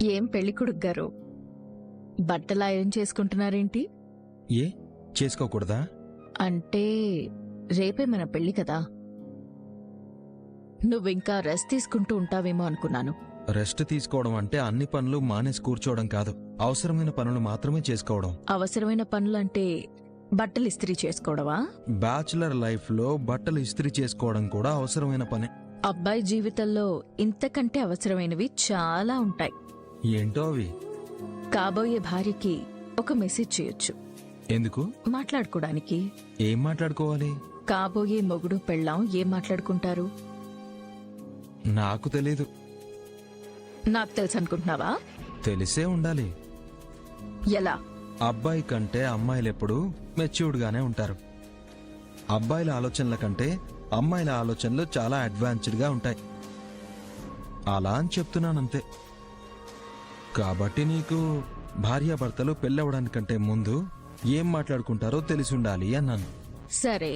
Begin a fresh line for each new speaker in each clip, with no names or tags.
ఏం పెళ్ళికొడుకు గారు, బట్టలు ఐరన్ చేసుకుంటున్నారేంటి?
ఏ చేసుకోకూడదా?
అంటే రేపే మన పెళ్లి కదా, నువ్వింకా రెస్ట్ తీసుకుంటూ ఉంటావేమో అనుకున్నాను.
రెస్ట్ తీసుకోవడం అంటే అన్ని పనులు మానేసి కూర్చోవడం కాదు, అవసరమైన పనులు మాత్రమే చేసుకోవడం.
అవసరమైన పనులంటే బట్టలు ఇస్త్రీ చేసుకోవడమా?
బ్యాచులర్ లైఫ్ లో బట్టలు ఇస్త్రీ చేసుకోవడం కూడా అవసరమైన పనే.
అబ్బాయి జీవితంలో ఇంతకంటే అవసరమైనవి చాలా ఉంటాయి.
ఏంటో అవి?
కాబోయే భార్యకి ఒక మెసేజ్ చేయొచ్చు.
ఎందుకు?
మాట్లాడుకోవడానికి.
ఏం మాట్లాడుకోవాలి?
కాబోయే మొగుడు పెళ్ళాం ఏం మాట్లాడుకుంటారు?
నాకు తెలీదు.
నాకు తెలుసు అనుకుంటున్నావా?
తెలిసే ఉండాలి.
ఎలా?
అబ్బాయి కంటే అమ్మాయిలెప్పుడు మెచ్యూర్డ్ గానే ఉంటారు. అబ్బాయిల ఆలోచనల కంటే అమ్మాయిల ఆలోచనలు చాలా అడ్వాన్స్డ్ గా ఉంటాయి. అలా అని చెప్తున్నానంతే. కాబట్టి నీకు భార్యాభర్తలు పెళ్ళవడానికంటే ముందు ఏం మాట్లాడుకుంటారో తెలిసి ఉండాలి అన్నాను.
సరే,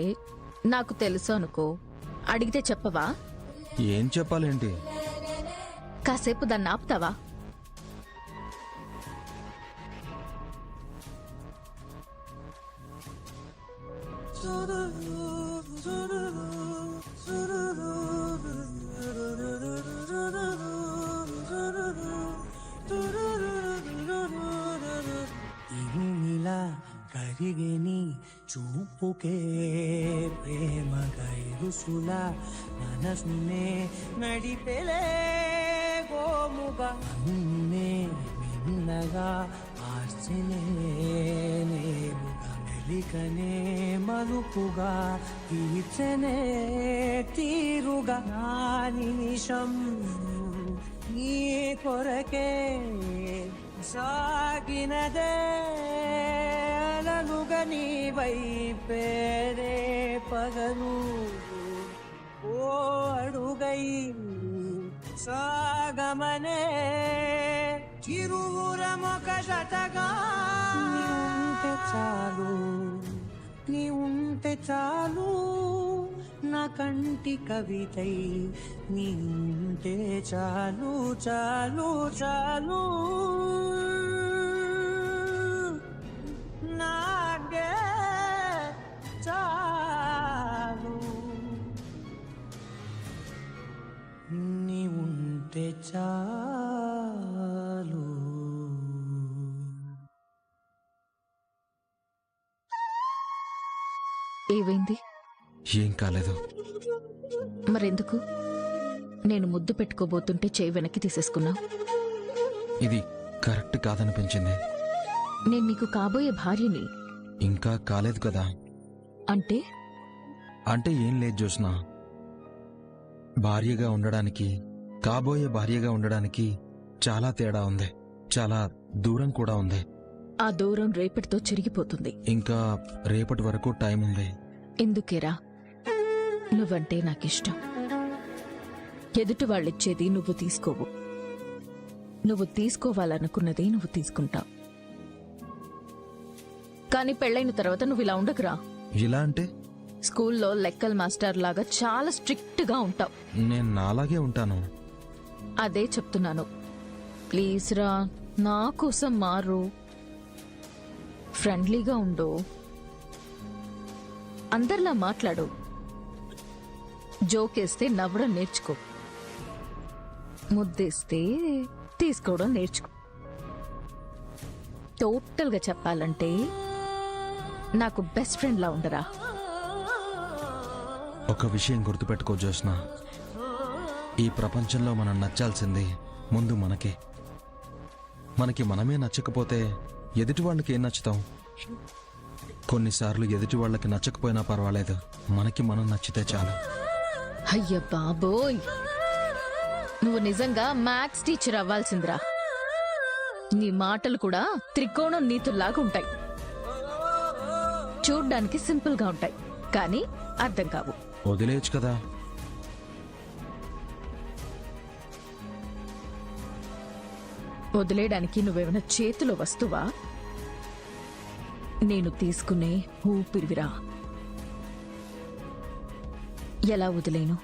నాకు తెలుసు అనుకో, అడిగితే చెప్పవా?
ఏం చెప్పాలేంటి?
కాసేపు దాన్ని ఆపుతావా?
ఇలా కరిగేని చూపుకే ప్రేమ గైరుసులా మనసునే నడిపెలే గోముగా అన్నే మిన్నగా మార్చినే నేరుగా మెలికనే మలుపుగా తీర్చనే తీరుగా నా నిమిషం నీ కొరకే సాగినదే అలలుగా నీ వైపేరే పగలు ఓ అడుగై సాగమనే చిరువురమొక జతగా నీ ఉంటే చాలు, నీ ఉంటే చాలు నా కంటి కవితై, నీ ఉంటే చాలు చాలు చాలు నాకే చాలు, నీ ఉంటే చాలు.
ఏవైంది?
ఏం కాలేదు.
మరెందుకు? నేను ముద్దు పెట్టుకోబోతుంటే చేయి వెనక్కి తీసేసుకున్నావు.
ఇది కరెక్ట్ కాదనిపించింది.
నేను నీకు కాబోయే భార్యని.
ఇంకా కాలేదు కదా.
అంటే?
అంటే ఏం లేదు జోస్నా. భార్యగా ఉండడానికి, కాబోయే భార్యగా ఉండడానికి చాలా తేడా ఉంది. చాలా దూరం కూడా ఉంది.
ఆ దూరం రేపటితో చెరిగిపోతుంది.
ఇంకా రేపటి వరకు టైం ఉంది.
ఎందుకేరా? నువ్వంటే నాకిష్టం. ఎదుటి వాళ్ళిచ్చేది నువ్వు తీసుకోవు, నువ్వు తీసుకోవాలనుకున్నది నువ్వు తీసుకుంటావు. కానీ పెళ్ళైన తర్వాత నువ్వు ఇలా ఉండకురా.
ఇలా అంటే?
స్కూల్లో లెక్కల మాస్టర్ లాగా చాలా స్ట్రిక్ట్ గా ఉంటావు.
నేను నాలాగే ఉంటాను.
అదే చెప్తున్నాను. ప్లీజ్ రా, నా కోసం మారు. ఫ్రెండ్లీగా ఉండు, అందరిలా మాట్లాడు, జోకేస్తే నవ్వడం నేర్చుకో, ముద్దేస్తే తీసుకోవడం నేర్చుకో. టోటల్ గా చెప్పాలంటే నాకు బెస్ట్ ఫ్రెండ్ లా ఉండరా.
ఒక విషయం గుర్తుపెట్టుకో జోస్నా, ఈ ప్రపంచంలో మనం నచ్చాల్సింది ముందు మనకే. మనకి మనమే నచ్చకపోతే ఎదుటి వాళ్ళకి ఏం నచ్చుతాం? కొన్నిసార్లు ఎదుటి వాళ్ళకి నచ్చకపోయినా పర్వాలేదు, మనకి మనం నచ్చితే చాలు.
అయ్య బాబోయ్, నువ్వు నిజంగా మ్యాథ్స్ టీచర్ అవ్వాల్సిందిరా. నీ మాటలు కూడా త్రికోణం నీతుల్లాగా ఉంటాయి. చూడ్డానికి సింపుల్ గా ఉంటాయి, కానీ అర్థం కావు.
వదిలేయచ్చు కదా.
వదిలేయడానికి నువ్వేమైనా చేతిలో వస్తువా? నేను తీసుకునే ఊపిరివిరా. ఎలా వదిలేను?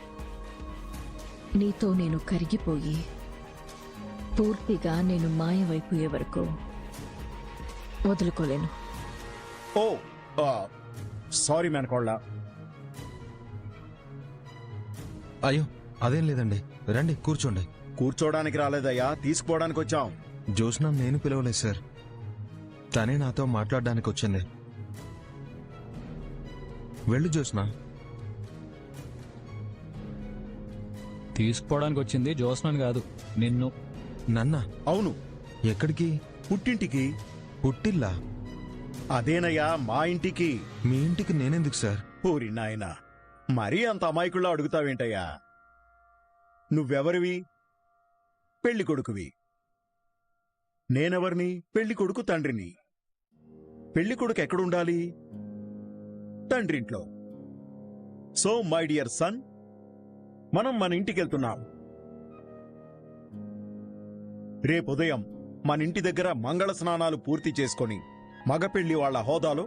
నీతో నేను కరిగిపోయి పూర్తిగా నేను మాయమైపోయే వరకు వదులుకోలేను.
ఓ సారీ మేనకోళ్ళ.
అయ్యో అదేం లేదండి, రండి కూర్చోండి.
కూర్చోడానికి రాలేదయ్యా, తీసుకుపోవడానికి వచ్చాం.
జ్యోత్స్న నేను పిలవలేదు సార్, తనే నాతో మాట్లాడడానికి వచ్చింది. వెళ్ళు జ్యోత్స్న.
తీసుకుపోవడానికి వచ్చింది జ్యోత్స్నని కాదు, నిన్ను.
నన్న
అవును,
ఎక్కడికి?
పుట్టింటికి.
పుట్టిల్లా?
అదేనయ్యా మా ఇంటికి.
మీ ఇంటికి నేనెందుకు సార్?
ఊరి నాయనా, మరీ అంత అమాయకుల్లో అడుగుతావేంటయ్యా? నువ్వెవరివి? పెళ్లి కొడుకువి. నేనెవరిని? పెళ్లి కొడుకు తండ్రిని. పెళ్లి కొడుకు ఎక్కడుండాలి? తండ్రింట్లో. సో మై డియర్ సన్, మనం మన ఇంటికెళ్తున్నాం. రేపుదయం మన ఇంటి దగ్గర మంగళ స్నానాలు పూర్తి చేసుకొని మగ పెళ్లి వాళ్ల హోదాలో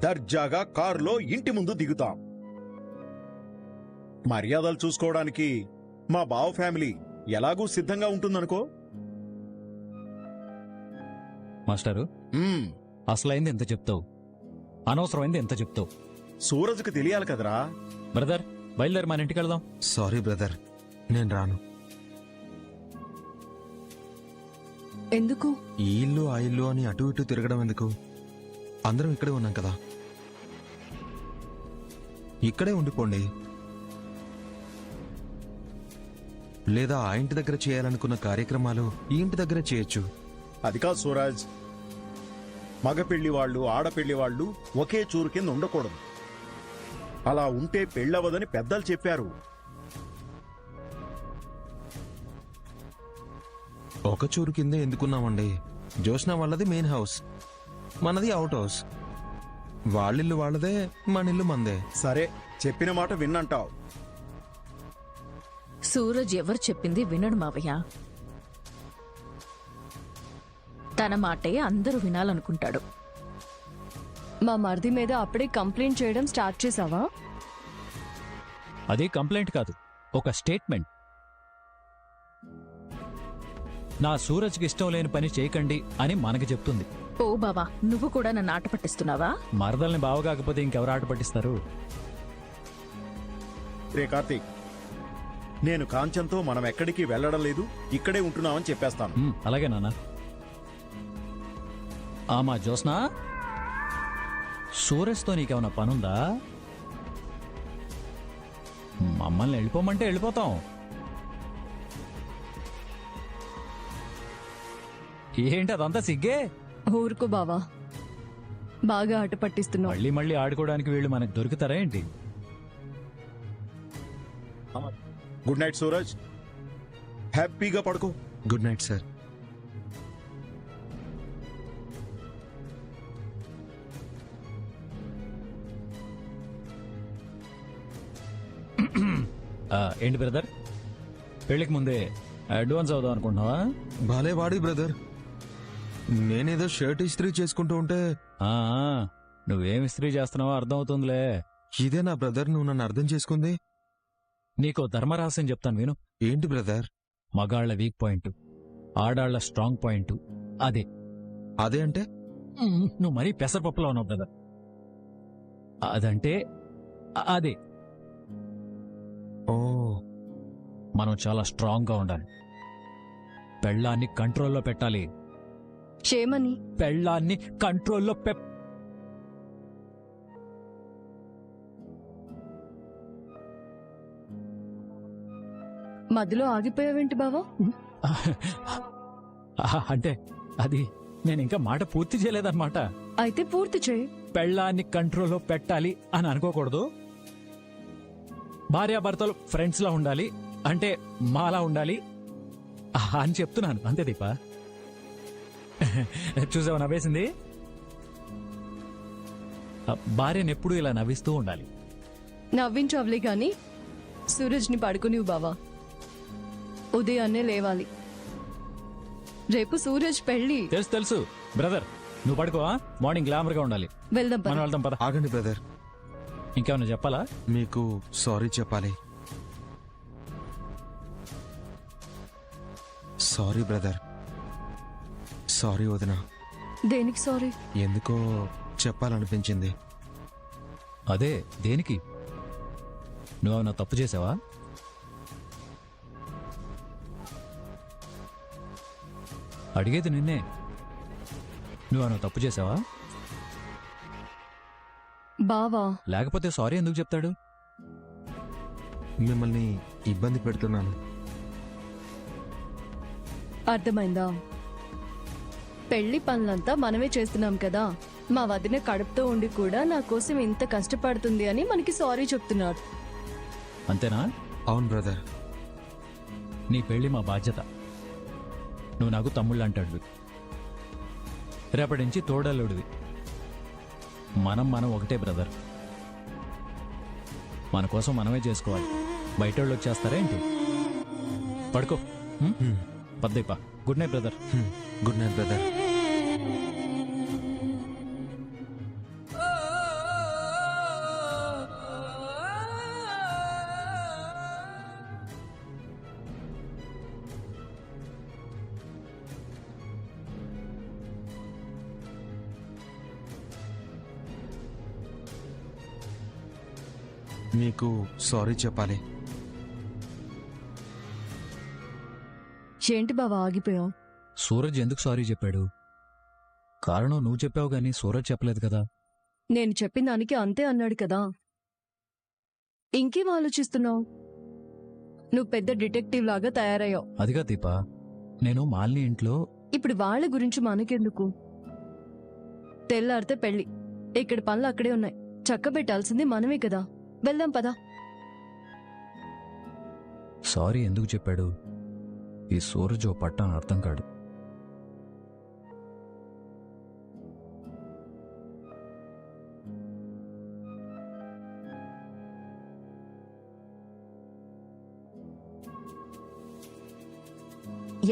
దర్జాగా కారులో ఇంటి ముందు దిగుతాం. మర్యాదలు చూసుకోవడానికి మా బావ ఫ్యామిలీ ఎలాగూ సిద్ధంగా ఉంటుందనుకో.
మాస్టారు,
మ్మ్,
అసలైంది ఎంత చెప్తావు, అనవసరమైంది ఎంత చెప్తావు?
సూరజ్కి తెలియాలి కదరా.
బ్రదర్, బయలుదేరి మన ఇంటికి వెళ్దాం.
సారీ బ్రదర్, నేను రాను.
ఎందుకు?
ఈ ఇల్లు ఆ ఇల్లు అని అటు ఇటు తిరగడం ఎందుకు? అందరం ఇక్కడే ఉన్నాం కదా, ఇక్కడే ఉండిపోండి. లేదా ఆ ఇంటి దగ్గర చేయాలనుకున్న కార్యక్రమాలు ఈ ఇంటి దగ్గర చేయొచ్చు.
అది కాదు సూరజ్, మగ పెళ్లి వాళ్ళు ఆడపెళ్లి వాళ్ళు ఒకే చూరు కింద ఉండకూడదు. అలా ఉంటే పెళ్ళవదని పెద్దలు చెప్పారు.
ఒక చూరు కింద ఎందుకున్నామండి? జ్యోత్స్న వాళ్ళది మెయిన్ హౌస్, మనది అవుట్ హౌస్. వాళ్ళిల్లు వాళ్ళదే, మనిల్లు మందే.
సరే, చెప్పిన మాట విన్నంటావు.
సూరజ్ ఎవరు చెప్పింది వినడు మావయ్య. తన మాటే అందరూ వినాలనుకుంటాడు.
మా మరిది మీద అప్పుడే కంప్లైంట్ చేయడం స్టార్ట్ చేసావా?
అది కంప్లైంట్ కాదు, ఒక స్టేట్మెంట్. నా సూరజ్కి ఇష్టం లేని పని చేయకండి అని మనకి చెప్తుంది.
ఓ బావా, నువ్వు కూడా నన్ను ఆట పట్టిస్తున్నావా?
మరదల్ని బావ కాకపోతే ఇంకెవరు ఆట పట్టిస్తారు?
రే కార్తీక్, నేను కాంచంతో మనం ఎక్కడికి వెళ్లడం లేదు, ఇక్కడే ఉంటున్నామని చెప్పేస్తాను.
అలాగే నాన్న. మా జ్యోత్స్న, సూరజ్తో నీకేమైనా పనుందా? మమ్మల్ని వెళ్ళిపోమంటే వెళ్ళిపోతాం. ఏంటి అదంతా సిగ్గే?
ఊరుకో బావా, బాగా ఆట పట్టిస్తున్నావు.
మళ్ళీ మళ్ళీ ఆడుకోవడానికి వీళ్ళు మనకు దొరుకుతారా ఏంటి?
గుడ్ నైట్ సూరజ్, హ్యాపీగా పడుకో.
Good night sir.
ఏంటి బ్రదర్, పెళ్లికి ముందే అడ్వాన్స్ అవుదాం అనుకుంటున్నావా?
బాలే వాడి బ్రదర్, నేనేదో షర్ట్ ఇస్త్రీ చేసుకుంటూ ఉంటే
ఆ, నువ్వేం ఇస్త్రీ చేస్తున్నావో అర్థం అవుతుందిలే.
ఇదే నా బ్రదర్, నువ్వు నన్ను అర్థం చేసుకుంది.
నీకో ధర్మరహస్యం చెప్తాను విను.
ఏంటి బ్రదర్?
మగాళ్ల వీక్ పాయింట్, ఆడాళ్ల స్ట్రాంగ్ పాయింట్ అదే.
అదే అంటే?
నువ్వు మరీ పెసరపప్పులో ఉన్నావు బ్రదర్. అదంటే అదే,
ఓ,
మనం చాలా స్ట్రాంగ్ గా ఉండాలి. పెళ్ళాన్ని కంట్రోల్లో పెట్టాలి.
క్షేమని
పెళ్ళాన్ని కంట్రోల్లో
మధ్యలో ఆగిపోయావేంటి బావా?
అంటే అది నేను ఇంకా మాట పూర్తి చేయలేదన్నమాట.
అయితే పూర్తి చేయి.
పెళ్ళాన్ని కంట్రోల్లో పెట్టాలి అని అనుకోకూడదు. భార్యాభర్తలు ఫ్రెండ్స్ లా ఉండాలి, అంటే మాలా ఉండాలి అని చెప్తున్నాను అంతే దీపా. చూసావా నవ్వేసింది? భార్యను ఎప్పుడు ఇలా నవ్విస్తూ ఉండాలి.
నవ్వించు అవలే గాని సూరజ్ని పడుకునివు బావా. ఉదయాన్నే లేవాలి. రేపు సూరజ్ పెళ్లి.
తెలుసు తెలుసు బ్రదర్, నువ్వు పడుకోవా, మార్నింగ్ గ్లామర్ గా ఉండాలి.
వెళ్దాం పద.
మనం వెళ్దాం పద.
ఆగండి బ్రదర్,
ఇంకేమన్నా చెప్పాలా?
మీకు సారీ చెప్పాలి. Sorry brother. సారీ వదిన.
దేనికి సారీ?
ఎందుకో చెప్పాలనిపించింది.
అదే దేనికి? నువ్వేమన్నా తప్పు చేసావా? అడిగేది నిన్నే. నువ్వేమన్నా తప్పు చేసావా?
బావా,
లేకపోతే సారీ ఎందుకు చెప్తాడు?
మిమ్మల్ని ఇబ్బంది పెడుతున్నాను.
అర్థమైందా? పెళ్లి పనులంతా మనమే చేస్తున్నాం కదా. మా వదిన కడుపుతో ఉండి కూడా నా కోసం ఇంత కష్టపడుతుంది అని మనకి సారీ చెప్తున్నాడు.
అంతేనా?
అవును బ్రదర్.
నీ పెళ్లి మా బాధ్యత. నువ్వు నాకు తమ్ముళ్ళు అంటాడు. రేపటి నుంచి తోడల్లుడివి. మనం ఒకటే బ్రదర్. మన కోసం మనమే చేసుకోవాలి. బయట వాళ్ళు వచ్చేస్తారా ఏంటి? పడుకో. పద్దైపా. Good night brother.
Good night brother. మీకు సారీ చెప్పాలి.
ఏంటి బావా ఆగిపోయావు?
సూరజ్ ఎందుకు సారీ చెప్పాడు? కారణం నువ్వు చెప్పావు గానీ సూరజ్ చెప్పలేదు కదా.
నేను చెప్పిన దానికి అంతే అన్నాడు కదా. ఇంకేం ఆలోచిస్తున్నావు? నువ్వు పెద్ద డిటెక్టివ్ లాగా తయారయ్యావు.
అదిగా దీపా, నేను మాలిని ఇంట్లో.
ఇప్పుడు వాళ్ళ గురించి మనకెందుకు? తెల్లారితే పెళ్లి. ఇక్కడ పనులు అక్కడే ఉన్నాయి. చక్క పెట్టాల్సింది మనమే కదా. వెళ్దాం పదా.
సారీ ఎందుకు చెప్పాడు? ఈ సూరజ్ ఓ పట్టాన అర్థం కాడు.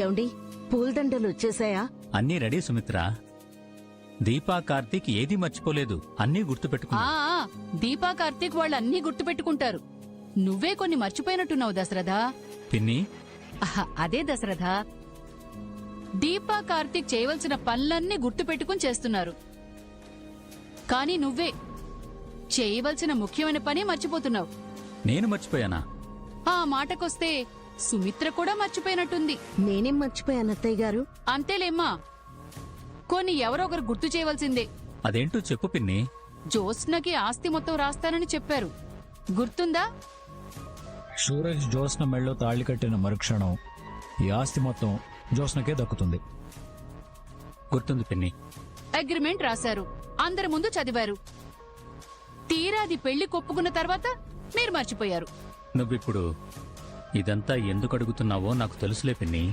ఏమండి, పూలదండలు వచ్చేసాయా?
అన్నీ రెడీ సుమిత్ర. దీపా కార్తీక్ ఏదీ మర్చిపోలేదు, అన్నీ గుర్తుపెట్టుకున్నా.
దీపా కార్తీక్ వాళ్ళు అన్నీ గుర్తుపెట్టుకుంటారు. నువ్వే కొన్ని మర్చిపోయినట్టున్నావు దశరథ.
పిన్ని,
అదే దశరథ, దీపా కార్తీక్ చేయవలసిన పనులన్నీ గుర్తుపెట్టుకుని చేస్తున్నారు. కానీ నువ్వే చేయవలసిన ముఖ్యమైన పని మర్చిపోతున్నావు.
నేను మర్చిపోయానా?
ఆ మాటకొస్తే సుమిత్ర కూడా మర్చిపోయినట్టుంది.
నేనేం మర్చిపోయాను అత్తయ్య గారు?
అంతేలేమ్మా, కొన్ని ఎవరో ఒకరు గుర్తు చేయవలసిందే.
అదేంటో చెప్పు పిన్ని.
జ్యోత్స్నకి ఆస్తి మొత్తం రాస్తానని చెప్పారు, గుర్తుందా?
సూరజ్ జ్యోత్స్న మెళ్ళో తాళి కట్టిన మరుక్షణం ఈ ఆస్తి మొత్తం జ్యోత్స్నకే దక్కుతుంది.
గుర్తుంది పిన్ని.
అగ్రిమెంట్ రాశారు, అందరి ముందు చదివారు. తీరాది పెళ్లి కొప్పుకున్న తర్వాత మీరు మర్చిపోయారు.
నువ్విప్పుడు ఇదంతా ఎందుకు అడుగుతున్నావో నాకు తెలుసులే పిన్ని.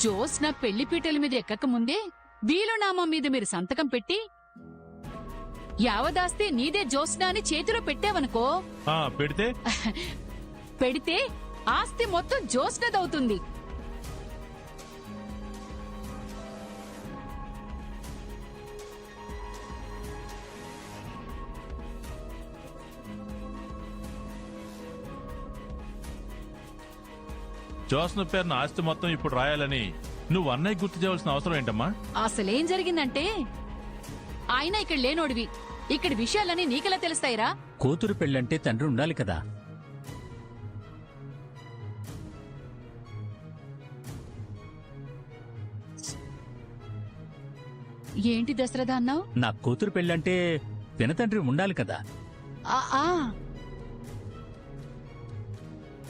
జ్యోత్స్న పెళ్లి పీటల మీద ఎక్కక ముందే వీలునామా మీద మీరు సంతకం పెట్టి యావదాస్తి నీదే జ్యోత్స్న అని చేతిలో పెట్టావనుకో,
పెడితే
పెడితే ఆస్తి మొత్తం జ్యోత్స్నదవుతుంది.
జోస్న పేరున ఆస్తి మొత్తం ఇప్పుడు రాయాలని నువ్వు అన్నయ్య గుర్తు చేయవలసిన అవసరం ఏంటమ్మా?
అసలేం జరిగిందంటే, ఆయన ఇక్కడ లేనోడివి, ఇక్కడ విషయాలన్నీ నీకెలా తెలుస్తాయిరా?
కూతురు పెళ్ళంటే తండ్రి ఉండాలి కదా.
ఏంటి దశరథ అన్నావు?
నా కూతురు పెళ్ళంటే పినతండ్రి ఉండాలి కదా.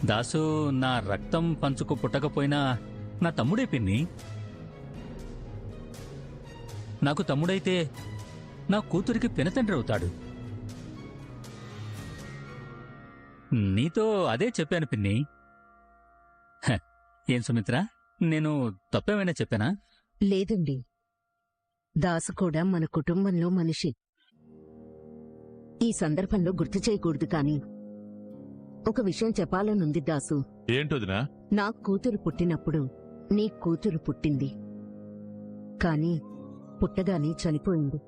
దాసు నా రక్తం పంచుకు పుట్టకపోయినా నా తమ్ముడే పిన్ని. నాకు తమ్ముడైతే నా కూతురికి పినతండ్రి అవుతాడు. నీతో అదే చెప్పాను పిన్ని. ఏం సుమిత్ర, నేను తప్పేమైనా చెప్పానా?
లేదండి, దాసు కూడా మన కుటుంబంలో మనిషి. ఈ సందర్భంలో గుర్తు చేయకూడదు కానీ ఒక విషయం చెప్పాలనుంది దాసు.
ఏంటొదినా?
నా కూతురు పుట్టినప్పుడు నీ కూతురు పుట్టింది, కాని పుట్టగానే చనిపోయింది.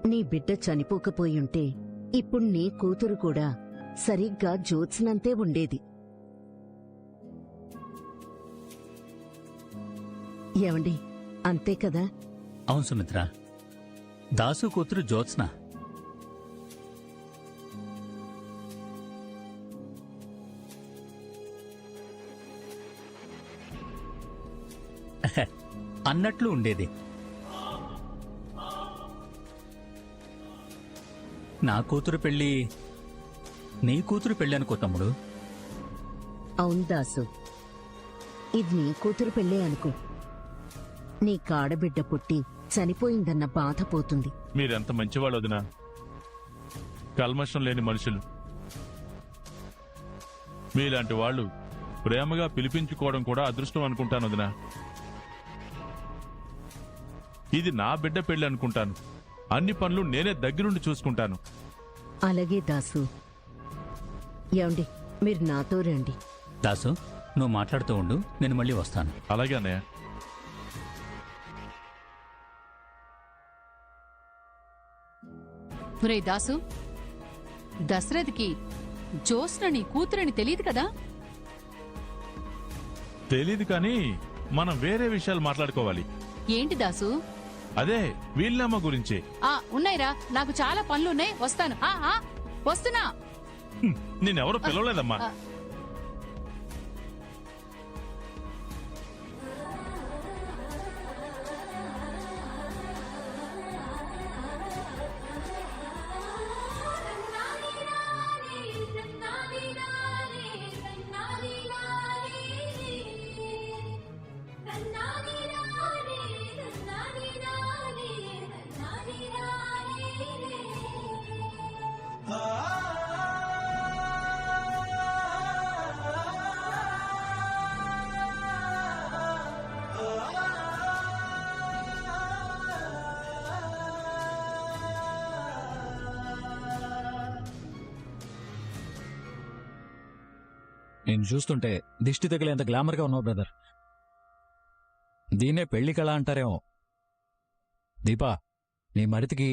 నీ బిడ్డ చనిపోకపోయుంటే ఇప్పుడు నీ కూతురు కూడా సరిగ్గా జ్యోత్స్నంతే ఉండేది. ఏమండి, అంతే కదా?
అవును సుమిత్ర, దాసు కూతురు జ్యోత్స్న. అన్నట్లు ఉండేది. నా కూతురు పెళ్లి నీ కూతురు పెళ్లి అనుకో తమ్ముడు.
అవును దాసు, ఇది నీ కూతురు పెళ్ళే అనుకో. నీ కాడబిడ్డ పుట్టి చనిపోయిందన్న బాధ పోతుంది.
మీరెంత మంచివాళ్ళు వదినా, కల్మషం లేని మనుషులు. మీలాంటి వాళ్ళు ప్రేమగా పిలిపించుకోవడం కూడా అదృష్టం అనుకుంటాను వదినా. ఇది నా బిడ్డ పెళ్లి అనుకుంటాను. అన్ని పనులు నేనే దగ్గరుండి చూసుకుంటాను.
అలాగే దాసు. ఏమండి, మీరు నాతో రండి.
దాసు, నువ్వు మాట్లాడుతూ ఉండు, నేను మళ్ళీ వస్తాను.
అలాగే అన్నయ్య.
ఒరే దాసు, దశరథికి జ్యోత్స్న నీ కూతురని తెలియదు కదా?
తెలీదు కానీ మనం వేరే విషయాలు మాట్లాడుకోవాలి.
ఏంటి దాసు?
అదే వీళ్ళమ్మ గురించి.
ఉన్నాయిరా, నాకు చాలా పనులున్నాయి, వస్తాను. వస్తున్నా.
నేనెవరూ పిలవలేదమ్మా.
నేను చూస్తుంటే దిష్టి తగిలేంత గ్లామర్గా ఉన్నావు బ్రదర్. దీన్నే పెళ్లి కళ అంటారేమో. దీపా, నీ మరితికి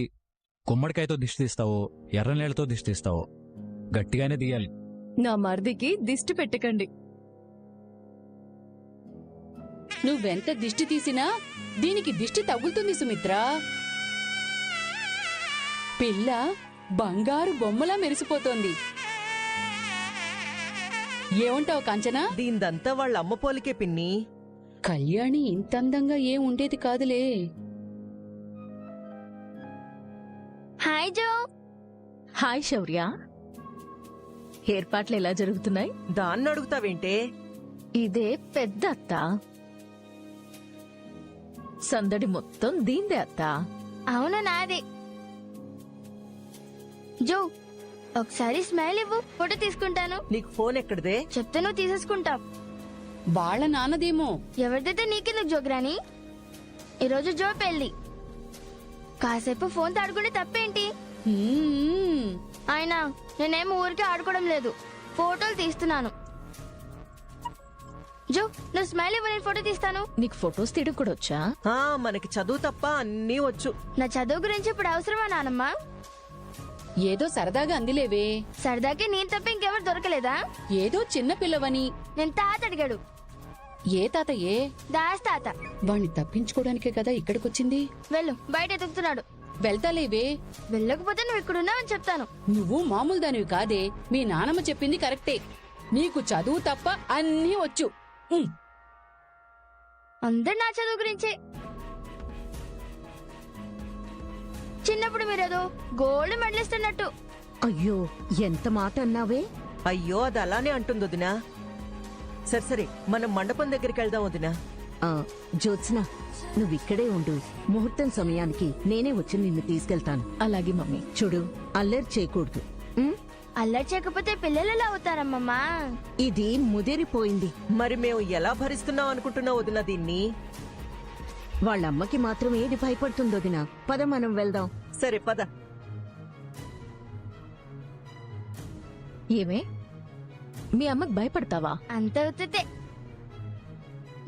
గుమ్మడికాయతో దిష్టి తీస్తావో ఎర్ర నీళ్లతో దిష్టి తీస్తావో గట్టిగానే తీయాలి.
నా మరిదికి దిష్టి పెట్టకండి.
నువ్వెంత దిష్టి తీసినా దీనికి దిష్టి తగులుతుంది సుమిత్ర. పిల్ల బంగారు బొమ్మలా మెరిసిపోతోంది. ఏమంటావు కాంచనా?
దీందంతా వాళ్ళ అమ్మ పోలికే పిన్ని.
కళ్యాణి ఇంత అందంగా ఏం ఉండేది కాదులే.
హాయ్ జో.
హాయ్ శౌర్య. ఏర్పాట్లు ఎలా జరుగుతున్నాయి?
దాన్ని అడుగుతావేంటే?
ఇదే పెద్ద అత్త. సందడి మొత్తం దీందే అత్త.
అవును, నాది. జో, ఒకసారి స్మైల్ ఇవ్వు, ఫోటో తీసుకుంటాను.
నీకు ఫోన్ ఎక్కడిదే?
చెప్తే నువ్వు తీసేసుకుంటావు.
వాళ్ళ నాన్నదేమో.
ఎవరిదైతే నీకెందుకు జోగ్రాని? ఈరోజు జో పెళ్లి. కాసేపు ఫోన్ తాడుకుంటే తప్పేంటి? అయినా నేనేమో ఊరికే ఆడుకోవడం లేదు, ఫోటోలు తీస్తున్నాను. జో, నువ్వు స్మైల్ ఇవ్వు, నేను ఫోటో తీస్తాను.
నీకు ఫొటోస్ తీయడం కూడా వచ్చా?
మనకి చదువు తప్ప అన్నీ వచ్చు.
నా చదువు గురించి ఇప్పుడు అవసరమా నానమ్మా?
ఏదో సరదాగా అందిలేవే.
సరదాకి నేను తప్ప ఇంకెవరు దొరకలేదా?
ఏదో చిన్న పిల్లవని.
నేను తాత అడిగాడు.
ఏ తాతయ్యే?
దాస్ తాత.
వాణ్ణి తప్పించుకోవడానికే కదా ఇక్కడికొచ్చింది.
వెళ్ళు, బయట ఎదుగుతున్నాడు.
వెళ్తాలేవే.
వెళ్ళకపోతే నువ్వు ఇక్కడున్నావని చెప్తాను.
నువ్వు మామూలు దానివి కాదే. మీ నానమ్మ చెప్పింది కరెక్టే. నీకు చదువు తప్ప అన్నీ వచ్చు.
అందరు నా చదువు గురించే. చిన్నప్పుడు మీరేదో గోల్డ్ మెడల్ ఇస్తున్నట్టు.
అయ్యో, ఎంత మాట అన్నావే.
అయ్యో, అది అలానే అంటుంది వదినా. సరే సరే, మనం మండపం దగ్గరికి వెళ్దాం వదినా.
జ్యోత్స్న, నువ్విక్కడే ఉండు. ముహూర్తం సమయానికి నేనే వచ్చి నిన్ను తీసుకెళ్తాను.
అలాగే మమ్మీ.
చూడు, అల్లరి చేయకూడదు.
అల్లరి చేయకపోతే పిల్లలు ఎలా అవుతారమ్మమ్మా?
ఇది ముదిరిపోయింది.
మరి మేము ఎలా భరిస్తున్నాం అనుకుంటున్నావు వదినా దీన్ని?
వాళ్ళమ్మకి మాత్రం ఏది భయపడుతుందో వదినా. పద, మనం వెళ్దాం.
సరే పద.
ఏమే, మీ అమ్మకి భయపడతావా?
అంత అవుతుందే,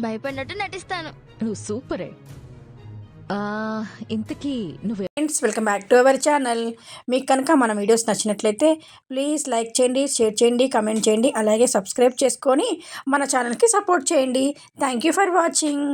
భయపడినట్టు నటిస్తాను.
నువ్వు సూపరే. ఆ, ఇంతకీ నువ్వు
friends, welcome back to our channel. మీకు కనుక మన వీడియోస్ నచ్చినట్లయితే ప్లీజ్ లైక్ చేయండి, షేర్ చేయండి, కమెంట్ చేయండి, అలాగే సబ్స్క్రైబ్ చేసుకొని మన ఛానల్కి సపోర్ట్ చేయండి. Thank you for watching.